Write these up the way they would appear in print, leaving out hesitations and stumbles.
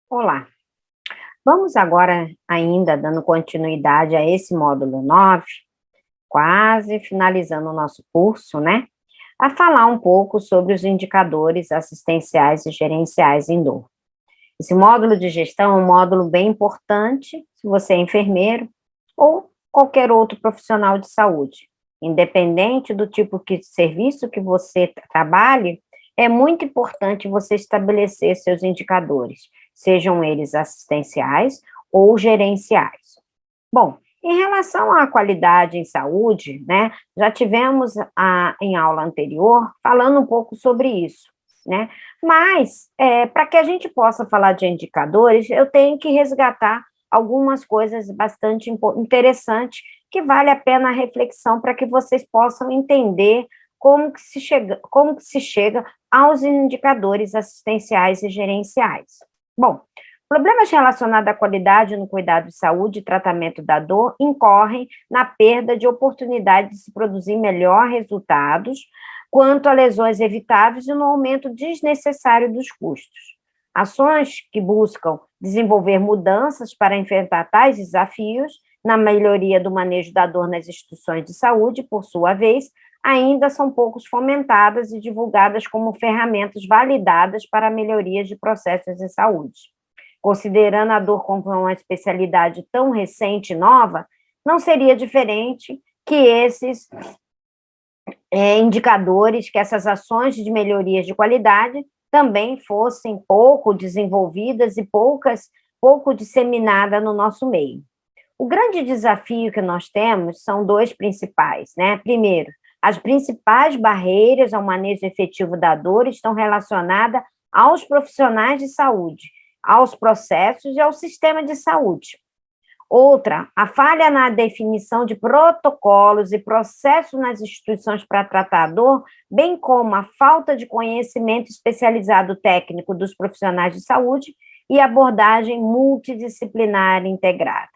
Olá, vamos agora, ainda dando continuidade a esse módulo 9, quase finalizando o nosso curso, né? A falar um pouco sobre os indicadores assistenciais e gerenciais em dor. Esse módulo de gestão é um módulo bem importante, se você é enfermeiro ou qualquer outro profissional de saúde. Independente do tipo de serviço que você trabalhe, é muito importante você estabelecer seus indicadores, sejam eles assistenciais ou gerenciais. Bom, em relação à qualidade em saúde, né, já tivemos em aula anterior falando um pouco sobre isso, né, mas para que a gente possa falar de indicadores, eu tenho que resgatar algumas coisas bastante interessantes que vale a pena a reflexão para que vocês possam entender como que se chega aos indicadores assistenciais e gerenciais. Bom, problemas relacionados à qualidade no cuidado de saúde e tratamento da dor incorrem na perda de oportunidade de se produzir melhor resultados quanto a lesões evitáveis e no aumento desnecessário dos custos. Ações que buscam desenvolver mudanças para enfrentar tais desafios na melhoria do manejo da dor nas instituições de saúde, por sua vez, ainda são poucos fomentadas e divulgadas como ferramentas validadas para a melhoria de processos de saúde. Considerando a dor como uma especialidade tão recente e nova, não seria diferente que esses indicadores, que essas ações de melhorias de qualidade também fossem pouco desenvolvidas e pouco disseminadas no nosso meio. O grande desafio que nós temos são dois principais, né? Primeiro, as principais barreiras ao manejo efetivo da dor estão relacionadas aos profissionais de saúde, aos processos e ao sistema de saúde. Outra, a falha na definição de protocolos e processos nas instituições para tratar a dor, bem como a falta de conhecimento especializado técnico dos profissionais de saúde e abordagem multidisciplinar integrada.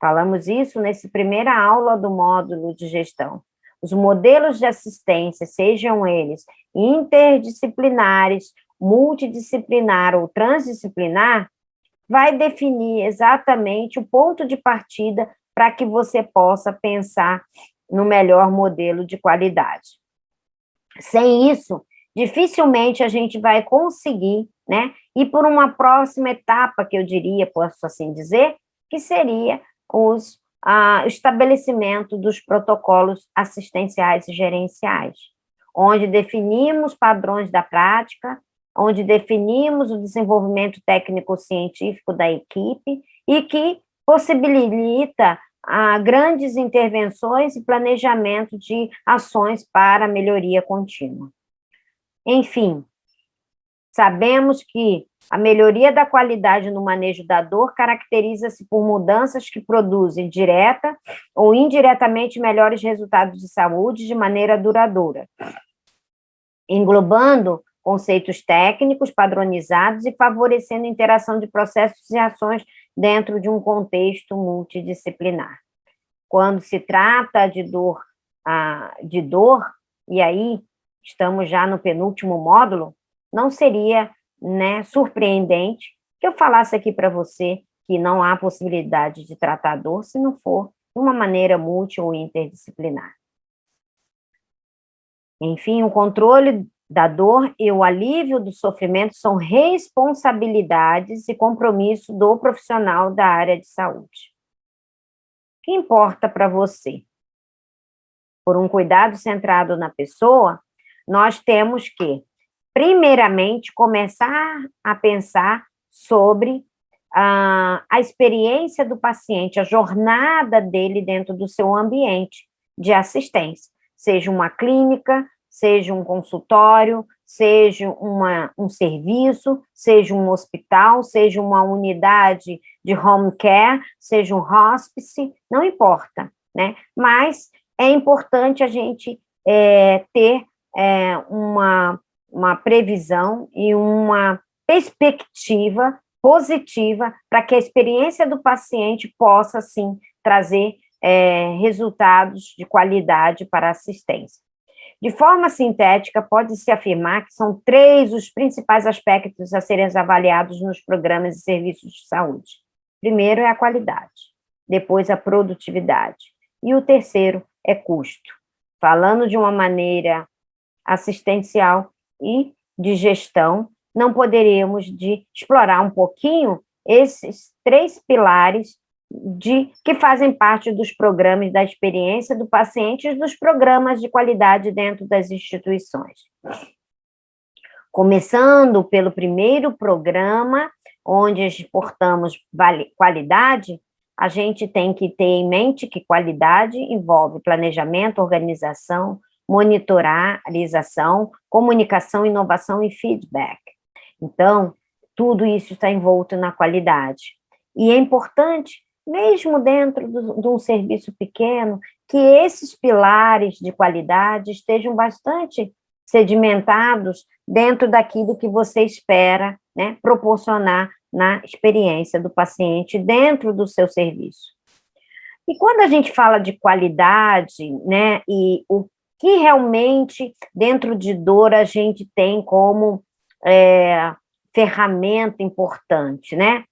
Falamos isso nessa primeira aula do módulo de gestão. Os modelos de assistência, sejam eles interdisciplinares, multidisciplinar ou transdisciplinar, vai definir exatamente o ponto de partida para que você possa pensar no melhor modelo de qualidade. Sem isso, dificilmente a gente vai conseguir, né, ir por uma próxima etapa, que eu diria, posso assim dizer, que seria o estabelecimento dos protocolos assistenciais e gerenciais, onde definimos padrões da prática, onde definimos o desenvolvimento técnico-científico da equipe e que possibilita grandes intervenções e planejamento de ações para melhoria contínua. Enfim, sabemos que a melhoria da qualidade no manejo da dor caracteriza-se por mudanças que produzem direta ou indiretamente melhores resultados de saúde de maneira duradoura, englobando conceitos técnicos padronizados e favorecendo a interação de processos e ações dentro de um contexto multidisciplinar. Quando se trata de dor, e aí estamos já no penúltimo módulo, não seria, né, surpreendente que eu falasse aqui para você que não há possibilidade de tratar dor se não for de uma maneira multi ou interdisciplinar. Enfim, o controle da dor e o alívio do sofrimento são responsabilidades e compromisso do profissional da área de saúde. O que importa para você? Por um cuidado centrado na pessoa, nós temos que, primeiramente, começar a pensar sobre a experiência do paciente, a jornada dele dentro do seu ambiente de assistência, seja uma clínica, seja um consultório, seja um serviço, seja um hospital, seja uma unidade de home care, seja um hospice, não importa, né? Mas é importante a gente ter uma previsão e uma perspectiva positiva para que a experiência do paciente possa, sim, trazer resultados de qualidade para a assistência. De forma sintética, pode-se afirmar que são 3 os principais aspectos a serem avaliados nos programas e serviços de saúde. Primeiro é a qualidade, depois a produtividade, e o terceiro é custo. Falando de uma maneira assistencial e de gestão, não poderíamos de explorar um pouquinho esses 3 pilares que fazem parte dos programas da experiência do paciente e dos programas de qualidade dentro das instituições. Começando pelo primeiro programa, onde exportamos qualidade, a gente tem que ter em mente que qualidade envolve planejamento, organização, monitorização, comunicação, inovação e feedback. Então, tudo isso está envolto na qualidade. E é importante, mesmo dentro de um serviço pequeno, que esses pilares de qualidade estejam bastante sedimentados dentro daquilo que você espera, né, proporcionar na experiência do paciente dentro do seu serviço. E quando a gente fala de qualidade, né, e o que realmente dentro de dor a gente tem como ferramenta importante, né?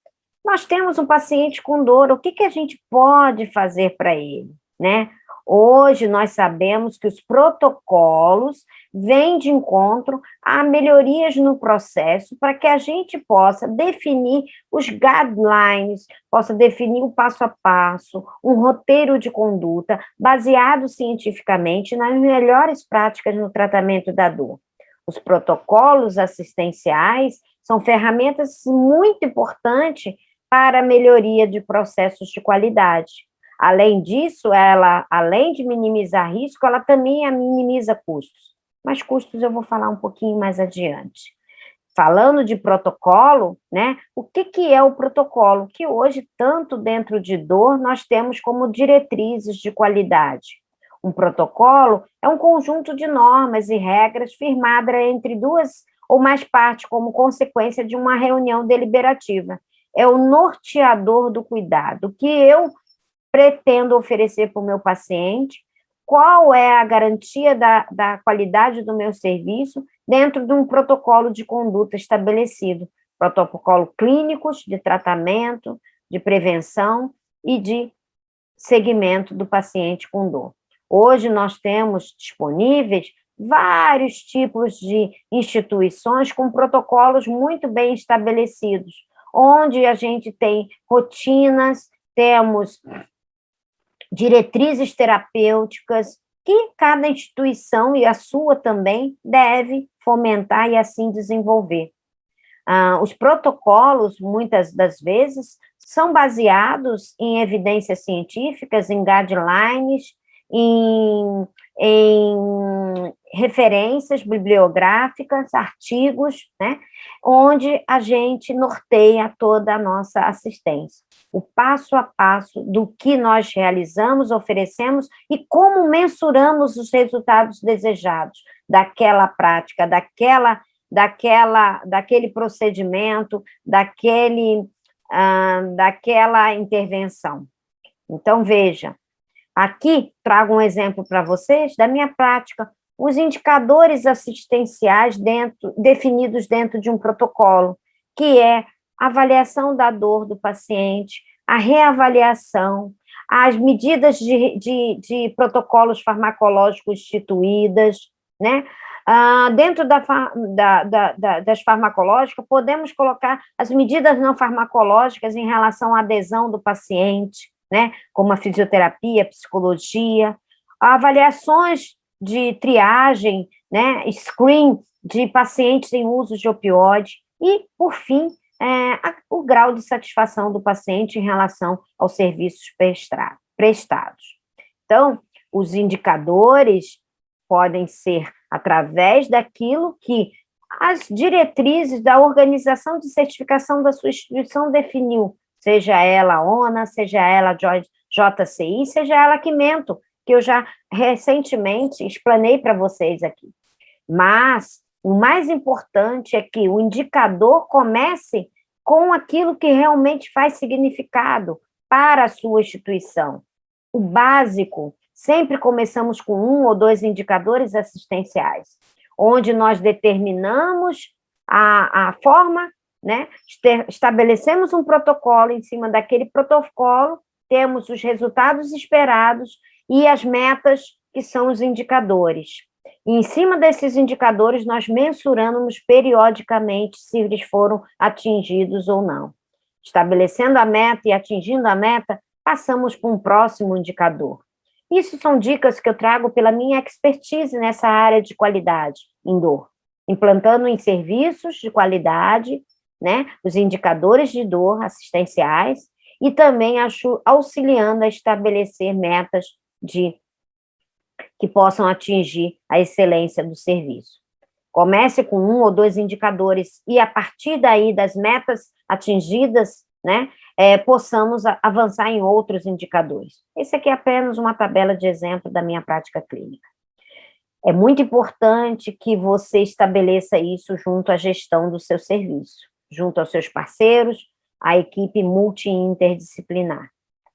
Nós temos um paciente com dor, o que a gente pode fazer para ele, né? Hoje nós sabemos que os protocolos vêm de encontro a melhorias no processo para que a gente possa definir os guidelines, possa definir o passo a passo, um roteiro de conduta baseado cientificamente nas melhores práticas no tratamento da dor. Os protocolos assistenciais são ferramentas muito importantes para a melhoria de processos de qualidade. Além disso, ela, além de minimizar risco, ela também minimiza custos. Mas custos eu vou falar um pouquinho mais adiante. Falando de protocolo, né? O que é o protocolo? Que hoje, tanto dentro de dor, nós temos como diretrizes de qualidade. Um protocolo é um conjunto de normas e regras firmada entre 2 ou mais partes como consequência de uma reunião deliberativa. É o norteador do cuidado, que eu pretendo oferecer para o meu paciente, qual é a garantia da qualidade do meu serviço dentro de um protocolo de conduta estabelecido, protocolo clínicos de tratamento, de prevenção e de segmento do paciente com dor. Hoje nós temos disponíveis vários tipos de instituições com protocolos muito bem estabelecidos, onde a gente tem rotinas, temos diretrizes terapêuticas que cada instituição, e a sua também, deve fomentar e assim desenvolver. Os protocolos, muitas das vezes, são baseados em evidências científicas, em guidelines, em referências bibliográficas, artigos, né, onde a gente norteia toda a nossa assistência. O passo a passo do que nós realizamos, oferecemos e como mensuramos os resultados desejados daquela prática, daquele procedimento, daquela intervenção. Então, veja, aqui trago um exemplo para vocês da minha prática, os indicadores assistenciais definidos dentro de um protocolo, que é a avaliação da dor do paciente, a reavaliação, as medidas de protocolos farmacológicos instituídas, né? Dentro das farmacológicas, podemos colocar as medidas não farmacológicas em relação à adesão do paciente, né, como a fisioterapia, psicologia, avaliações de triagem, né, screen de pacientes em uso de opioide e, por fim, o grau de satisfação do paciente em relação aos serviços prestados. Então, os indicadores podem ser através daquilo que as diretrizes da organização de certificação da sua instituição definiu, seja ela a ONA, seja ela a JCI, seja ela a Quimento, que eu já recentemente explanei para vocês aqui. Mas o mais importante é que o indicador comece com aquilo que realmente faz significado para a sua instituição. o básico, sempre começamos com 1 ou 2 indicadores assistenciais, onde nós determinamos a forma, né? Estabelecemos um protocolo, em cima daquele protocolo, temos os resultados esperados e as metas, que são os indicadores. E, em cima desses indicadores, nós mensuramos periodicamente se eles foram atingidos ou não. Estabelecendo a meta e atingindo a meta, passamos para um próximo indicador. Isso são dicas que eu trago pela minha expertise nessa área de qualidade em dor, implantando em serviços de qualidade, né, os indicadores de dor assistenciais e também auxiliando a estabelecer metas que possam atingir a excelência do serviço. Comece com 1 ou 2 indicadores e, a partir daí, das metas atingidas, né, possamos avançar em outros indicadores. Esse aqui é apenas uma tabela de exemplo da minha prática clínica. É muito importante que você estabeleça isso junto à gestão do seu serviço, junto aos seus parceiros, à equipe multi-interdisciplinar.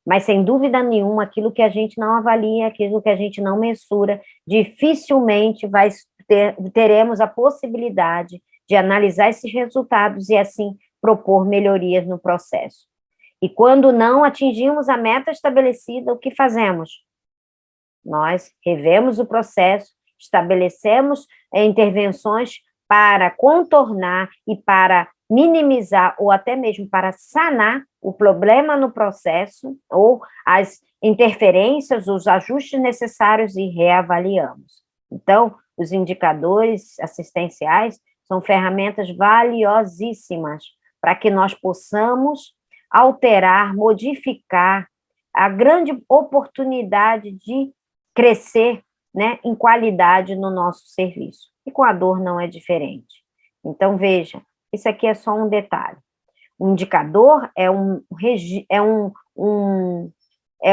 Mas, sem dúvida nenhuma, aquilo que a gente não avalia, aquilo que a gente não mensura, dificilmente teremos a possibilidade de analisar esses resultados e, assim, propor melhorias no processo. E quando não atingimos a meta estabelecida, o que fazemos? Nós revemos o processo, estabelecemos intervenções para contornar e para minimizar ou até mesmo para sanar o problema no processo ou as interferências, os ajustes necessários e reavaliamos. Então, os indicadores assistenciais são ferramentas valiosíssimas para que nós possamos alterar, modificar a grande oportunidade de crescer, né, em qualidade no nosso serviço. E com a dor não é diferente. Então, veja, isso aqui é só um detalhe. O indicador é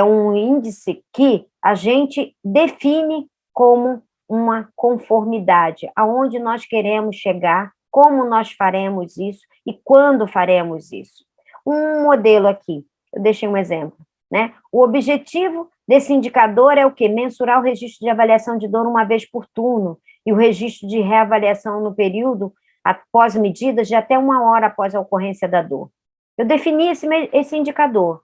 um índice que a gente define como uma conformidade, aonde nós queremos chegar, como nós faremos isso e quando faremos isso. Um modelo aqui, eu deixei um exemplo, né? O objetivo desse indicador é o quê? Mensurar o registro de avaliação de dor uma vez por turno e o registro de reavaliação no período após medidas de até 1 hora após a ocorrência da dor. Eu defini esse indicador.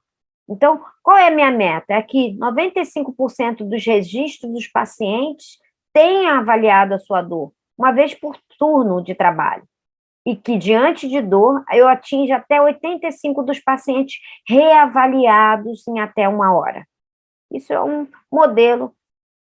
Então, qual é a minha meta? É que 95% dos registros dos pacientes tenham avaliado a sua dor, uma vez por turno de trabalho. E que, diante de dor, eu atinja até 85% dos pacientes reavaliados em até 1 hora. Isso é um modelo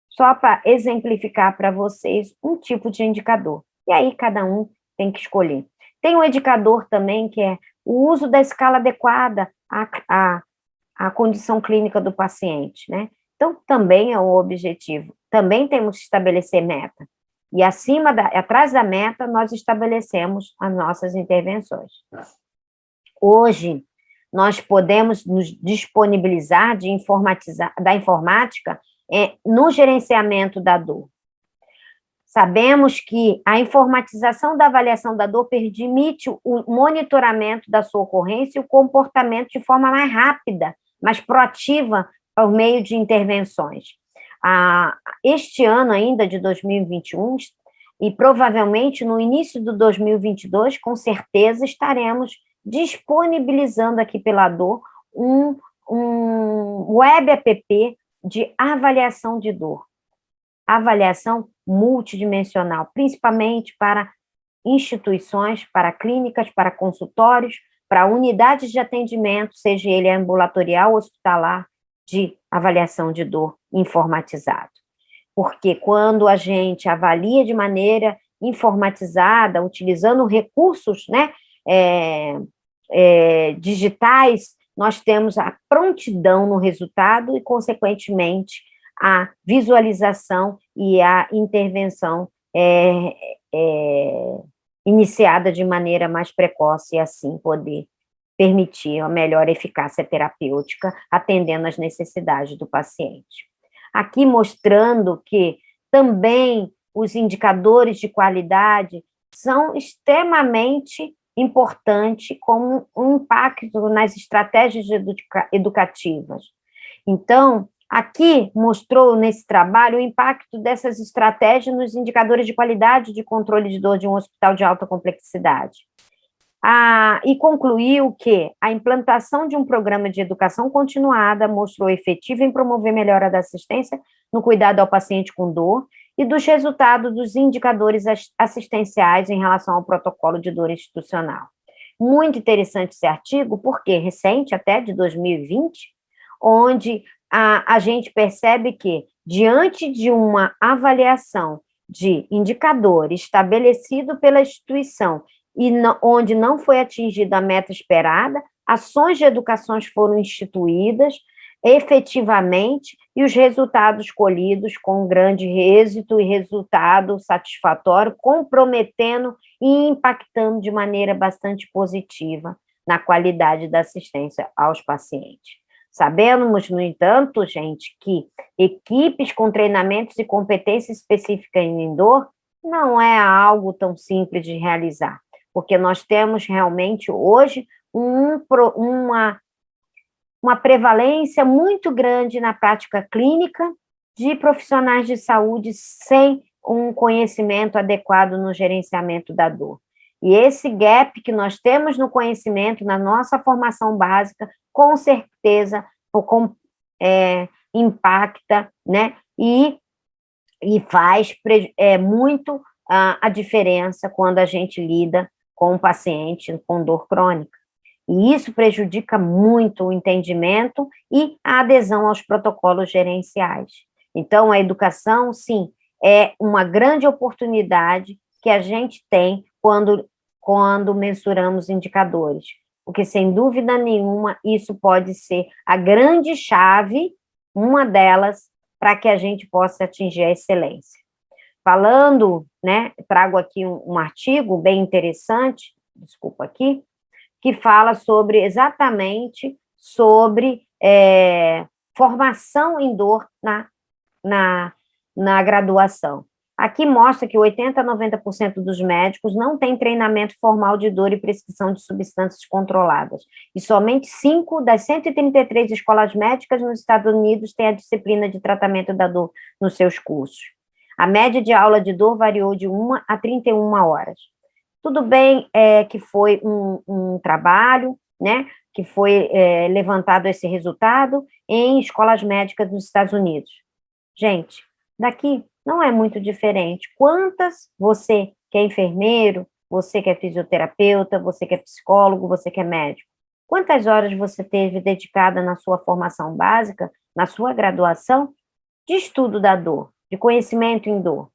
só para exemplificar para vocês um tipo de indicador. E aí, cada um tem que escolher. Tem um indicador também que é o uso da escala adequada à condição clínica do paciente, né? Então, também é um objetivo. Também temos que estabelecer meta. E atrás da meta, nós estabelecemos as nossas intervenções. Hoje, nós podemos nos disponibilizar da informática no gerenciamento da dor. Sabemos que a informatização da avaliação da dor permite o monitoramento da sua ocorrência e o comportamento de forma mais rápida, mais proativa, por meio de intervenções. Este ano ainda, de 2021, e provavelmente no início do 2022, com certeza estaremos disponibilizando aqui pela dor um web app de avaliação de dor. Avaliação multidimensional, principalmente para instituições, para clínicas, para consultórios, para unidades de atendimento, seja ele ambulatorial ou hospitalar, de avaliação de dor informatizado. Porque quando a gente avalia de maneira informatizada, utilizando recursos, né, digitais, nós temos a prontidão no resultado e, consequentemente, a visualização e a intervenção iniciada de maneira mais precoce e, assim, poder permitir a melhor eficácia terapêutica, atendendo às necessidades do paciente. Aqui mostrando que também os indicadores de qualidade são extremamente importantes como um impacto nas estratégias educativas. Então, Aqui mostrou nesse trabalho o impacto dessas estratégias nos indicadores de qualidade de controle de dor de um hospital de alta complexidade. E concluiu que a implantação de um programa de educação continuada mostrou efetivo em promover melhora da assistência no cuidado ao paciente com dor e dos resultados dos indicadores assistenciais em relação ao protocolo de dor institucional. Muito interessante esse artigo, porque recente, até de 2020, onde a gente percebe que, diante de uma avaliação de indicador estabelecido pela instituição e onde não foi atingida a meta esperada, ações de educação foram instituídas efetivamente e os resultados colhidos com grande êxito e resultado satisfatório, comprometendo e impactando de maneira bastante positiva na qualidade da assistência aos pacientes. Sabemos, no entanto, gente, que equipes com treinamentos e competência específica em dor não é algo tão simples de realizar, porque nós temos realmente hoje uma prevalência muito grande na prática clínica de profissionais de saúde sem um conhecimento adequado no gerenciamento da dor. E esse gap que nós temos no conhecimento, na nossa formação básica, com certeza impacta, né, e faz muito a diferença quando a gente lida com um paciente com dor crônica. E isso prejudica muito o entendimento e a adesão aos protocolos gerenciais. Então, a educação, sim, é uma grande oportunidade que a gente tem quando mensuramos indicadores, porque, sem dúvida nenhuma, isso pode ser a grande chave, uma delas, para que a gente possa atingir a excelência. Falando, né, trago aqui um artigo bem interessante, desculpa aqui, que fala exatamente sobre formação em dor na graduação. Aqui mostra que 80% a 90% dos médicos não têm treinamento formal de dor e prescrição de substâncias controladas, e somente 5 das 133 escolas médicas nos Estados Unidos têm a disciplina de tratamento da dor nos seus cursos. A média de aula de dor variou de 1 a 31 horas. Tudo bem que foi um trabalho, né, que foi levantado esse resultado em escolas médicas dos Estados Unidos. Gente, daqui não é muito diferente. Quantas, você que é enfermeiro, você que é fisioterapeuta, você que é psicólogo, você que é médico, quantas horas você teve dedicada na sua formação básica, na sua graduação, de estudo da dor, de conhecimento em dor?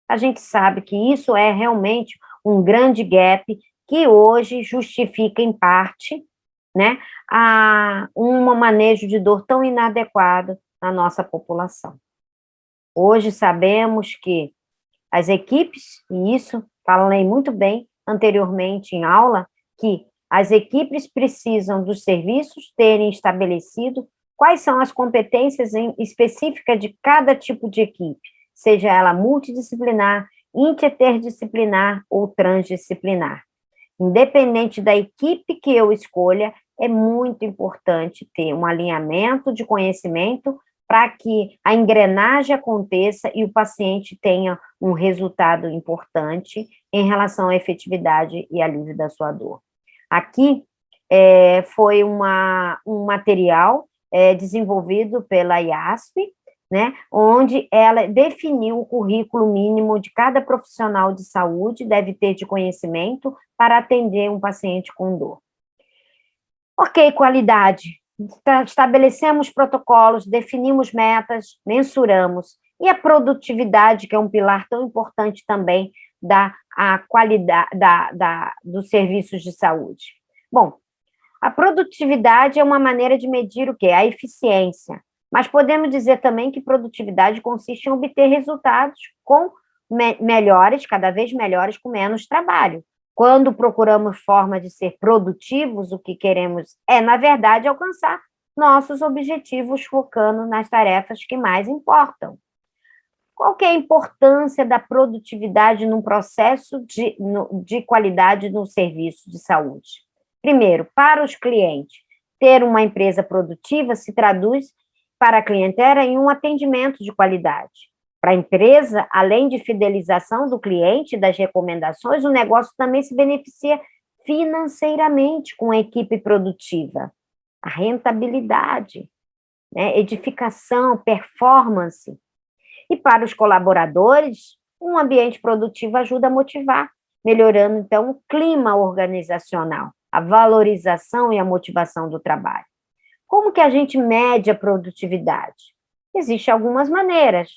A gente sabe que isso é realmente um grande gap que hoje justifica, em parte, né, um manejo de dor tão inadequado na nossa população. Hoje sabemos que as equipes, e isso falei muito bem anteriormente em aula, que as equipes precisam dos serviços terem estabelecido quais são as competências específicas de cada tipo de equipe, seja ela multidisciplinar, interdisciplinar ou transdisciplinar. Independente da equipe que eu escolha, é muito importante ter um alinhamento de conhecimento para que a engrenagem aconteça e o paciente tenha um resultado importante em relação à efetividade e alívio da sua dor. Aqui foi um material desenvolvido pela IASP, né, onde ela definiu o currículo mínimo de cada profissional de saúde deve ter de conhecimento para atender um paciente com dor. Ok, qualidade. Estabelecemos protocolos, definimos metas, mensuramos. E a produtividade, que é um pilar tão importante também da qualidade dos serviços de saúde. Bom, a produtividade é uma maneira de medir o quê? A eficiência. Mas podemos dizer também que produtividade consiste em obter resultados melhores, cada vez melhores, com menos trabalho. Quando procuramos forma de ser produtivos, o que queremos na verdade, alcançar nossos objetivos focando nas tarefas que mais importam. Qual que é a importância da produtividade num processo de qualidade no serviço de saúde? Primeiro, para os clientes, ter uma empresa produtiva se traduz para a clientela em um atendimento de qualidade. Para a empresa, além de fidelização do cliente e das recomendações, o negócio também se beneficia financeiramente com a equipe produtiva. A rentabilidade, né, edificação, performance. E para os colaboradores, um ambiente produtivo ajuda a motivar, melhorando, então, o clima organizacional, a valorização e a motivação do trabalho. Como que a gente mede a produtividade? Existem algumas maneiras.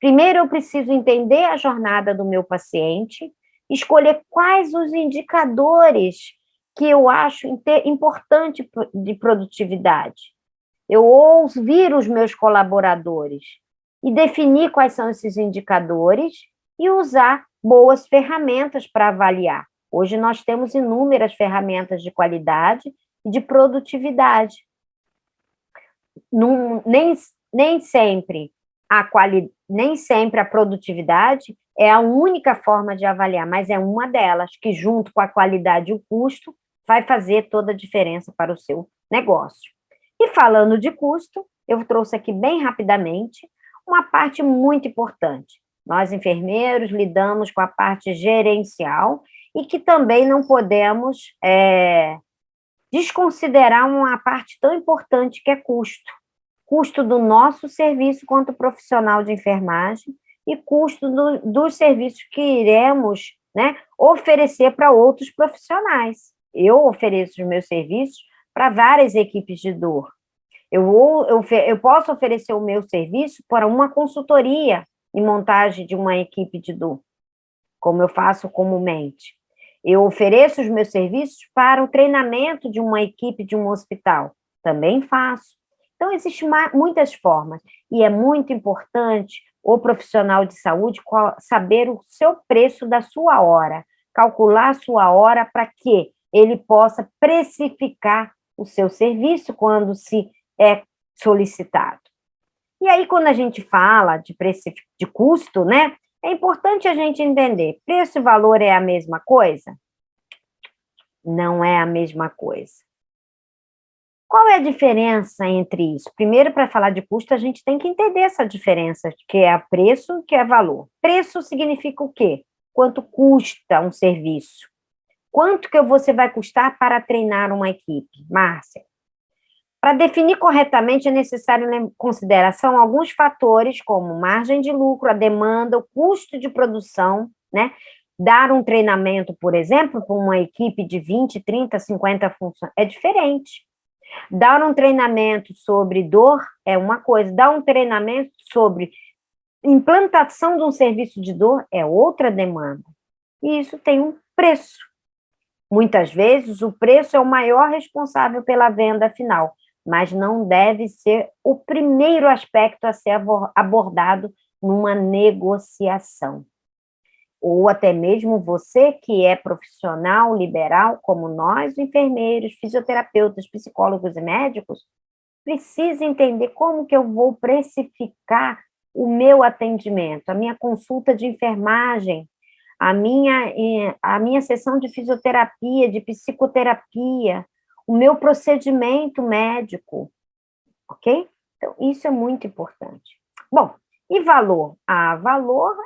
Primeiro, eu preciso entender a jornada do meu paciente, escolher quais os indicadores que eu acho importante de produtividade. Eu ouvir os meus colaboradores e definir quais são esses indicadores e usar boas ferramentas para avaliar. Hoje nós temos inúmeras ferramentas de qualidade e de produtividade. Nem sempre a produtividade é a única forma de avaliar, mas é uma delas que, junto com a qualidade e o custo, vai fazer toda a diferença para o seu negócio. E falando de custo, eu trouxe aqui bem rapidamente uma parte muito importante. Nós, enfermeiros, lidamos com a parte gerencial e que também não podemos desconsiderar uma parte tão importante que é custo. Custo do nosso serviço quanto profissional de enfermagem e custo dos serviços que iremos, né, oferecer para outros profissionais. Eu ofereço os meus serviços para várias equipes de dor. Eu posso oferecer o meu serviço para uma consultoria em montagem de uma equipe de dor, como eu faço comumente. Eu ofereço os meus serviços para o treinamento de uma equipe de um hospital, também faço. Então, existem muitas formas, e é muito importante o profissional de saúde saber o seu preço da sua hora, calcular a sua hora para que ele possa precificar o seu serviço quando se é solicitado. E aí, quando a gente fala de custo, né, é importante a gente entender, preço e valor é a mesma coisa? Não é a mesma coisa. Qual é a diferença entre isso? Primeiro, para falar de custo, a gente tem que entender essa diferença, que é preço e que é valor. Preço significa o quê? Quanto custa um serviço? Quanto que você vai custar para treinar uma equipe? Márcia? Para definir corretamente, é necessário levar em consideração alguns fatores, como margem de lucro, a demanda, o custo de produção, né? Dar um treinamento, por exemplo, para uma equipe de 20, 30, 50 funcionários, é diferente. Dar um treinamento sobre dor é uma coisa, dar um treinamento sobre implantação de um serviço de dor é outra demanda. E isso tem um preço. Muitas vezes, o preço é o maior responsável pela venda final, mas não deve ser o primeiro aspecto a ser abordado numa negociação. Ou até mesmo você que é profissional liberal, como nós, enfermeiros, fisioterapeutas, psicólogos e médicos, precisa entender como que eu vou precificar o meu atendimento, a minha consulta de enfermagem, a minha sessão de fisioterapia, de psicoterapia, o meu procedimento médico, ok? Então, isso é muito importante. Bom, e valor? Valor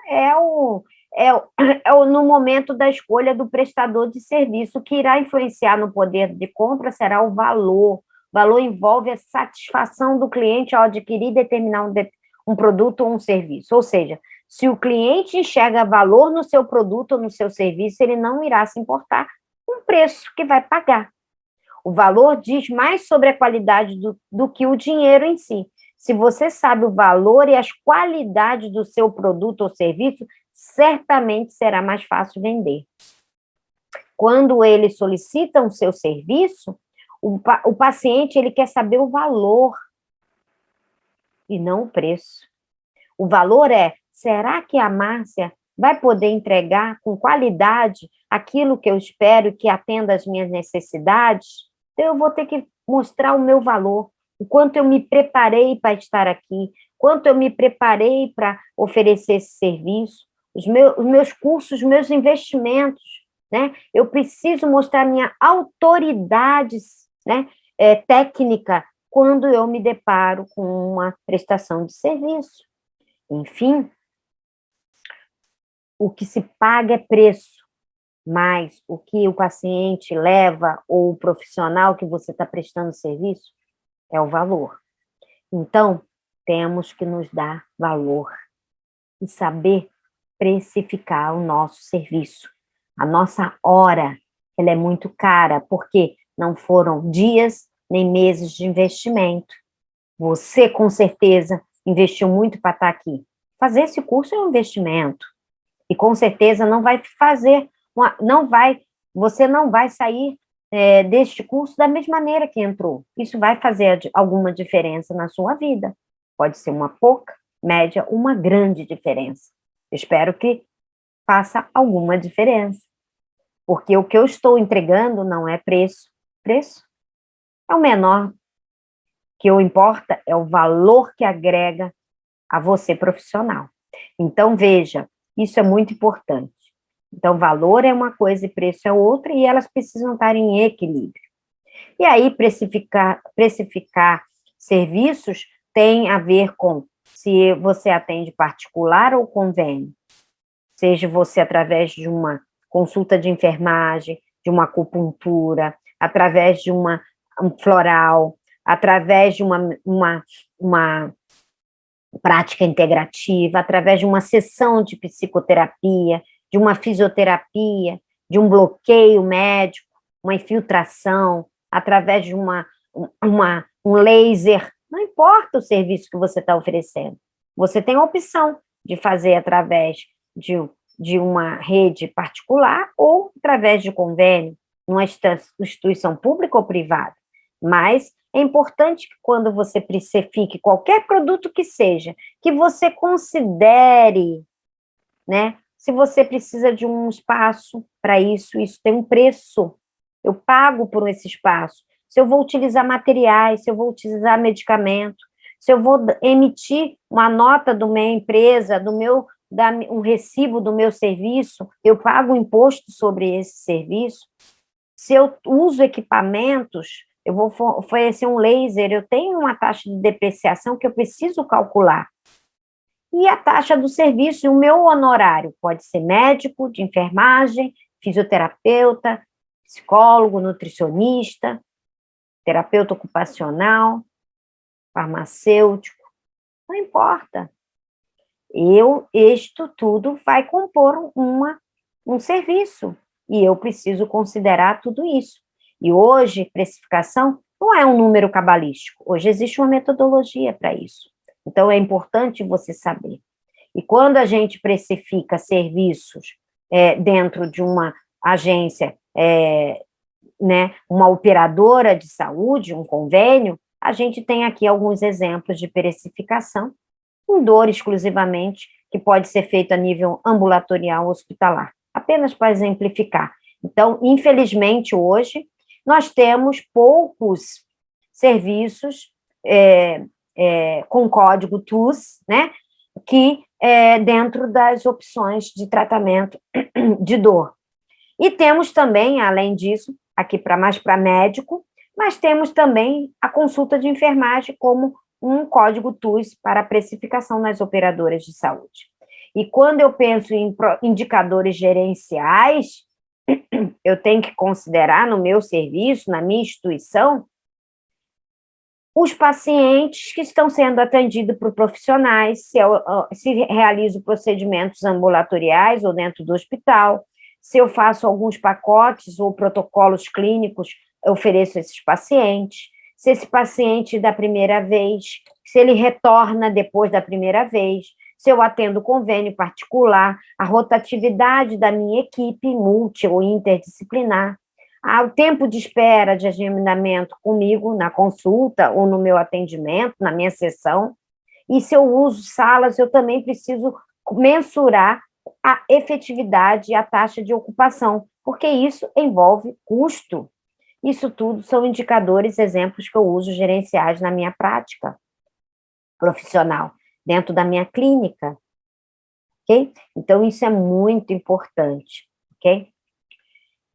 no momento da escolha do prestador de serviço. O que irá influenciar no poder de compra será o valor. O valor envolve a satisfação do cliente ao adquirir e determinar um produto ou um serviço. Ou seja, se o cliente enxerga valor no seu produto ou no seu serviço, ele não irá se importar com o preço que vai pagar. O valor diz mais sobre a qualidade do que o dinheiro em si. Se você sabe o valor e as qualidades do seu produto ou serviço, certamente será mais fácil vender. Quando ele solicita o seu serviço, o paciente ele quer saber o valor e não o preço. O valor será que a Márcia vai poder entregar com qualidade aquilo que eu espero que atenda às minhas necessidades? Então, eu vou ter que mostrar o meu valor, o quanto eu me preparei para estar aqui, quanto eu me preparei para oferecer esse serviço, os meus cursos, os meus investimentos, né? Eu preciso mostrar minha autoridade, né, técnica quando eu me deparo com uma prestação de serviço. Enfim, o que se paga é preço, mas o que o paciente leva ou o profissional que você está prestando serviço é o valor. Então, temos que nos dar valor e saber precificar o nosso serviço. A nossa hora, ela é muito cara, porque não foram dias nem meses de investimento. Você, com certeza, investiu muito para estar aqui. Fazer esse curso é um investimento. E, com certeza, não vai fazer, você não vai sair deste curso da mesma maneira que entrou. Isso vai fazer alguma diferença na sua vida. Pode ser uma pouca, média, uma grande diferença. Eu espero que faça alguma diferença. Porque o que eu estou entregando não é preço. Preço é o menor. O que importa é o valor que agrega a você profissional. Então, veja, isso é muito importante. Então, valor é uma coisa e preço é outra, e elas precisam estar em equilíbrio. E aí, precificar serviços tem a ver com se você atende particular ou convênio, seja você através de uma consulta de enfermagem, de uma acupuntura, através de um floral, através de uma prática integrativa, através de uma sessão de psicoterapia, de uma fisioterapia, de um bloqueio médico, uma infiltração, através de um laser, não importa o serviço que você está oferecendo. Você tem a opção de fazer através de uma rede particular ou através de convênio, numa instituição pública ou privada. Mas é importante que quando você precifique qualquer produto que seja, que você considere, né? Se você precisa de um espaço para isso, isso tem um preço. Eu pago por esse espaço. Se eu vou utilizar materiais, se eu vou utilizar medicamento, se eu vou emitir uma nota da minha empresa, um recibo do meu serviço, eu pago imposto sobre esse serviço. Se eu uso equipamentos, eu vou oferecer um laser, eu tenho uma taxa de depreciação que eu preciso calcular. E a taxa do serviço, o meu honorário, pode ser médico, de enfermagem, fisioterapeuta, psicólogo, nutricionista, terapeuta ocupacional, farmacêutico, não importa. Isto tudo vai compor um serviço, e eu preciso considerar tudo isso. E hoje, precificação não é um número cabalístico, hoje existe uma metodologia para isso. Então, é importante você saber. E quando a gente precifica serviços dentro de uma agência, né, uma operadora de saúde, um convênio, a gente tem aqui alguns exemplos de precificação, com dor exclusivamente, que pode ser feito a nível ambulatorial hospitalar, apenas para exemplificar. Então, infelizmente, hoje, nós temos poucos serviços com código TUS, né, que dentro das opções de tratamento de dor. E temos também, além disso, aqui mais para médico, mas temos também a consulta de enfermagem como um código TUS para precificação nas operadoras de saúde. E quando eu penso em indicadores gerenciais, eu tenho que considerar no meu serviço, na minha instituição, os pacientes que estão sendo atendidos por profissionais, se realizo procedimentos ambulatoriais ou dentro do hospital, se eu faço alguns pacotes ou protocolos clínicos, eu ofereço a esses pacientes, se esse paciente da primeira vez, se ele retorna depois da primeira vez, se eu atendo convênio particular, a rotatividade da minha equipe multi ou interdisciplinar, o tempo de espera de agendamento comigo na consulta ou no meu atendimento, na minha sessão, e se eu uso salas, eu também preciso mensurar a efetividade e a taxa de ocupação, porque isso envolve custo. Isso tudo são indicadores, exemplos que eu uso gerenciais na minha prática profissional, dentro da minha clínica, ok? Então, isso é muito importante, ok?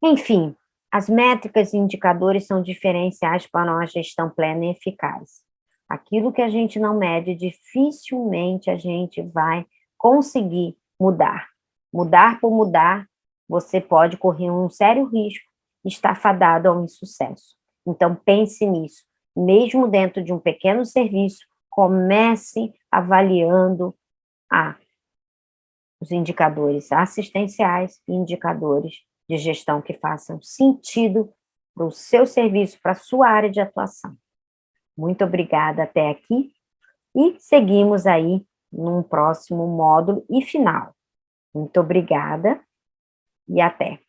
Enfim, As métricas e indicadores são diferenciais para uma gestão plena e eficaz. Aquilo que a gente não mede, dificilmente a gente vai conseguir mudar. Mudar por mudar, você pode correr um sério risco e estar fadado ao insucesso. Então, pense nisso. Mesmo dentro de um pequeno serviço, comece avaliando os indicadores assistenciais e indicadores de gestão que façam sentido para o seu serviço, para a sua área de atuação. Muito obrigada até aqui e seguimos aí num próximo módulo e final. Muito obrigada e até.